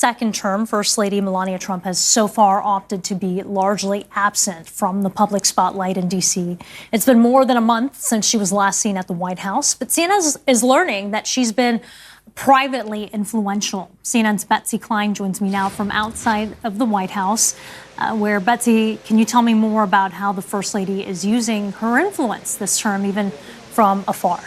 second term, First Lady Melania Trump has so far opted to be largely absent from the public spotlight in D.C. It's been more than a month since she was last seen at the White House, but CNN is learning that she's been privately influential. CNN's Betsy Klein joins me now from outside of the White House, where, Betsy, can you tell me more about how the First Lady is using her influence this term, even from afar?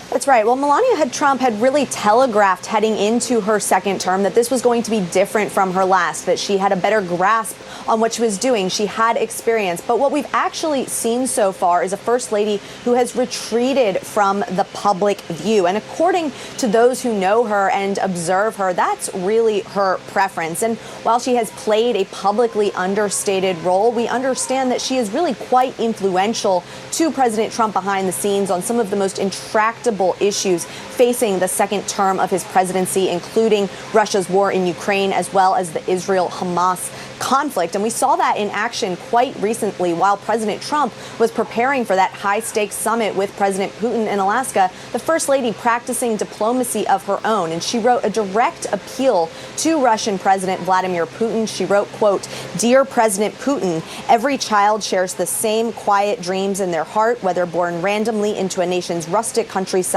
That's right. Well, Melania Trump had really telegraphed heading into her second term that this was going to be different from her last, that she had a better grasp on what she was doing. She had experience. But what we've actually seen so far is a First Lady who has retreated from the public view. And according to those who know her and observe her, that's really her preference. And while she has played a publicly understated role, we understand that she is really quite influential to President Trump behind the scenes on some of the most intractable issues facing the second term of his presidency, including Russia's war in Ukraine, as well as the Israel-Hamas conflict. And we saw that in action quite recently while President Trump was preparing for that high-stakes summit with President Putin in Alaska, the First Lady practicing diplomacy of her own. And she wrote a direct appeal to Russian President Vladimir Putin. She wrote, quote, "Dear President Putin, every child shares the same quiet dreams in their heart, whether born randomly into a nation's rustic countryside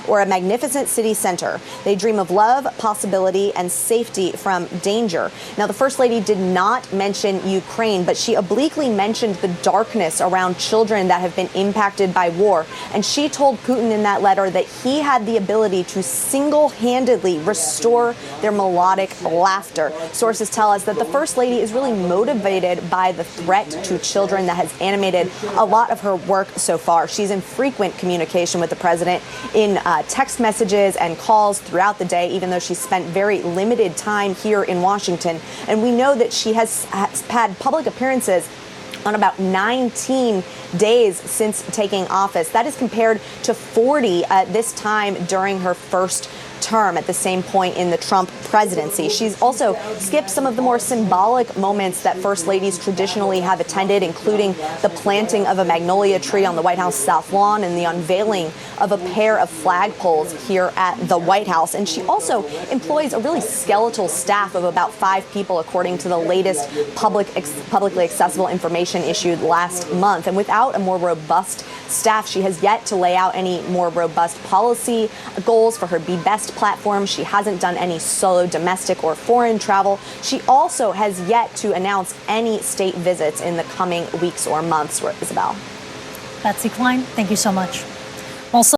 or a magnificent city center. They dream of love, possibility, and safety from danger." Now, the First Lady did not mention Ukraine, but she obliquely mentioned the darkness around children that have been impacted by war. And she told Putin in that letter that he had the ability to single-handedly restore their melodic laughter. Sources tell us that the First Lady is really motivated by the threat to children that has animated a lot of her work so far. She's in frequent communication with the president in text messages and calls throughout the day, even though she spent very limited time here in Washington. And we know that she has had public appearances on about 19 days since taking office. That is compared to 40 at this time during her first term at the same point in the Trump presidency. She's also skipped some of the more symbolic moments that First Ladies traditionally have attended, including the planting of a magnolia tree on the White House South Lawn and the unveiling of a pair of flagpoles here at the White House. And she also employs a really skeletal staff of about 5 people, according to the latest publicly accessible information issued last month. And without a more robust staff, she has yet to lay out any more robust policy goals for her Be Best platform. She hasn't done any solo domestic or foreign travel. She also has yet to announce any state visits in the coming weeks or months, Isabel. Betsy Klein, thank you so much. Also